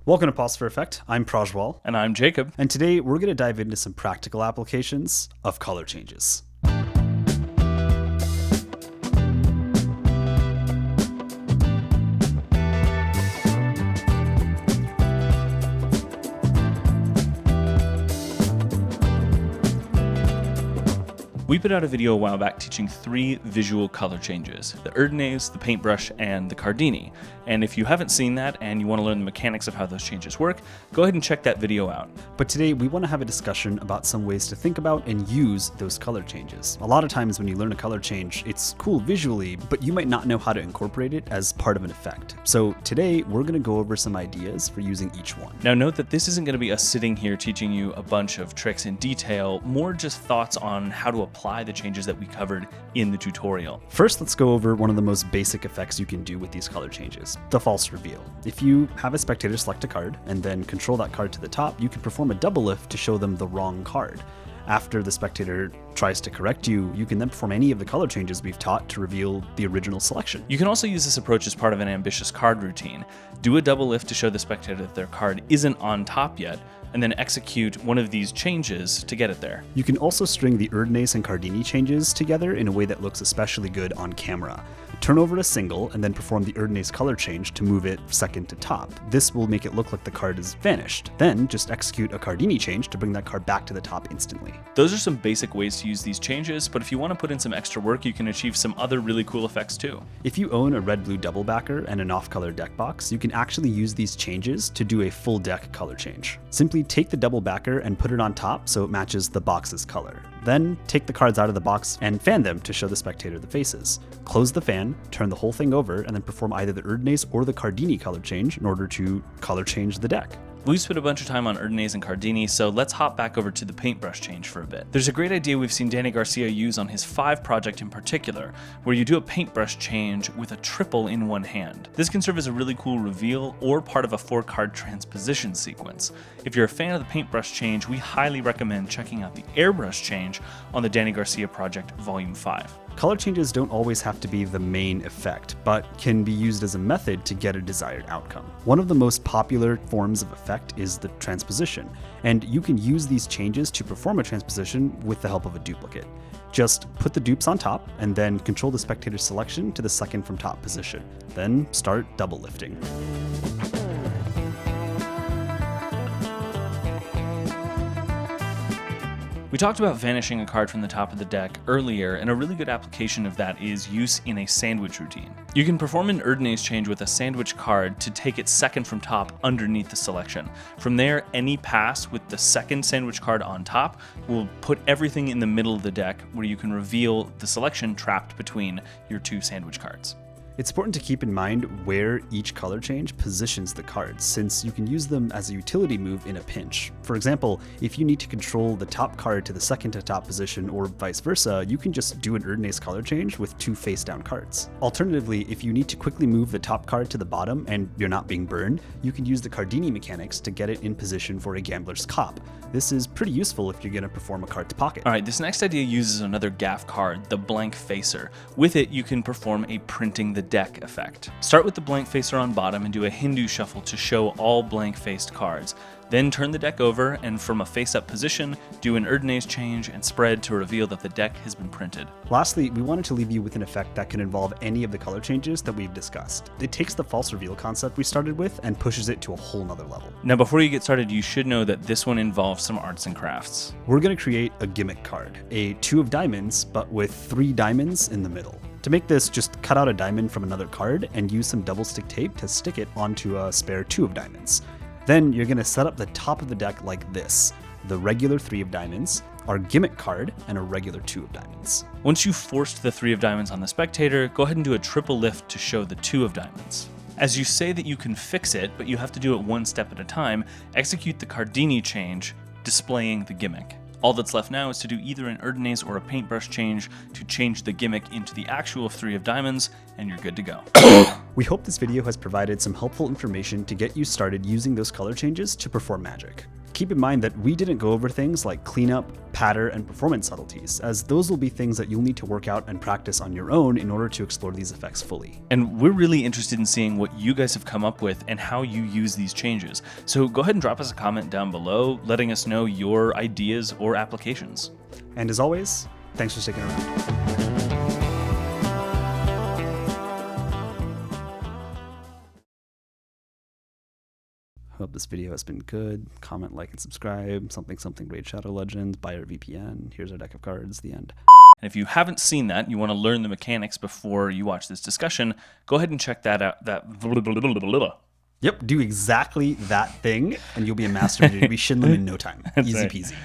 Welcome to Pause for Effect. I'm Prajwal. And I'm Jacob. And today we're going to dive into some practical applications of color changes. We put out a video a while back teaching 3 visual color changes: the Erdnase, the paintbrush, and the Cardini. And if you haven't seen that and you want to learn the mechanics of how those changes work, go ahead and check that video out. But today we want to have a discussion about some ways to think about and use those color changes. A lot of times when you learn a color change, it's cool visually, but you might not know how to incorporate it as part of an effect. So today we're going to go over some ideas for using each one. Now note that this isn't going to be us sitting here teaching you a bunch of tricks in detail, more just thoughts on how to apply the changes that we covered in the tutorial. First, let's go over one of the most basic effects you can do with these color changes: the false reveal. If you have a spectator select a card and then control that card to the top, you can perform a double lift to show them the wrong card. After the spectator tries to correct you, you can then perform any of the color changes we've taught to reveal the original selection. You can also use this approach as part of an ambitious card routine. Do a double lift to show the spectator that their card isn't on top yet, and then execute one of these changes to get it there. You can also string the Erdnase and Cardini changes together in a way that looks especially good on camera. Turn over a single and then perform the Erdnase color change to move it second to top. This will make it look like the card is vanished. Then just execute a Cardini change to bring that card back to the top instantly. Those are some basic ways to use these changes, but if you want to put in some extra work, you can achieve some other really cool effects too. If you own a red-blue double backer and an off-color deck box, you can actually use these changes to do a full deck color change. Simply take the double backer and put it on top so it matches the box's color. Then take the cards out of the box and fan them to show the spectator the faces. Close the fan, turn the whole thing over, and then perform either the Erdnase or the Cardini color change in order to color change the deck. We've spent a bunch of time on Erdnase and Cardini, so let's hop back over to the paintbrush change for a bit. There's a great idea we've seen Danny Garcia use on his 5 project in particular, where you do a paintbrush change with a triple in one hand. This can serve as a really cool reveal or part of a 4-card transposition sequence. If you're a fan of the paintbrush change, we highly recommend checking out the airbrush change on the Danny Garcia project Volume 5. Color changes don't always have to be the main effect, but can be used as a method to get a desired outcome. One of the most popular forms of effect is the transposition, and you can use these changes to perform a transposition with the help of a duplicate. Just put the dupes on top and then control the spectator's selection to the second from top position. Then start double lifting. We talked about vanishing a card from the top of the deck earlier, and a really good application of that is use in a sandwich routine. You can perform an Erdnase change with a sandwich card to take it second from top underneath the selection. From there, any pass with the second sandwich card on top will put everything in the middle of the deck where you can reveal the selection trapped between your 2 sandwich cards. It's important to keep in mind where each color change positions the cards, since you can use them as a utility move in a pinch. For example, if you need to control the top card to the second to top position or vice versa, you can just do an Erdnase color change with 2 face down cards. Alternatively, if you need to quickly move the top card to the bottom and you're not being burned, you can use the Cardini mechanics to get it in position for a gambler's cop. This is pretty useful if you're going to perform a card's pocket. Alright, this next idea uses another gaff card, the blank facer. With it, you can perform a printing the deck effect. Start with the blank facer on bottom and do a Hindu shuffle to show all blank faced cards. Then turn the deck over and from a face-up position, do an Erdnase change and spread to reveal that the deck has been printed. Lastly, we wanted to leave you with an effect that can involve any of the color changes that we've discussed. It takes the false reveal concept we started with and pushes it to a whole nother level. Now before you get started, you should know that this one involves some arts and crafts. We're going to create a gimmick card, a 2 of diamonds, but with 3 diamonds in the middle. To make this, just cut out a diamond from another card and use some double stick tape to stick it onto a spare 2 of diamonds. Then you're going to set up the top of the deck like this: the regular 3 of diamonds, our gimmick card, and a regular 2 of diamonds. Once you've forced the 3 of diamonds on the spectator, go ahead and do a triple lift to show the 2 of diamonds. As you say that you can fix it, but you have to do it one step at a time, execute the Cardini change, displaying the gimmick. All that's left now is to do either an Erdnase or a paintbrush change to change the gimmick into the actual 3 of diamonds, and you're good to go. We hope this video has provided some helpful information to get you started using those color changes to perform magic. keep in mind that we didn't go over things like cleanup, patter, and performance subtleties, as those will be things that you'll need to work out and practice on your own in order to explore these effects fully. And we're really interested in seeing what you guys have come up with and how you use these changes. So go ahead and drop us a comment down below, letting us know your ideas or applications. And as always, thanks for sticking around. Hope this video has been good. Comment, like, and subscribe. Something Raid Shadow Legends. Buy our VPN. Here's our deck of cards. The end. And if you haven't seen that, you want to learn the mechanics before you watch this discussion, go ahead and check that out. Yep, do exactly that thing, and you'll be a master. You'll be Shinlim in no time. Easy peasy.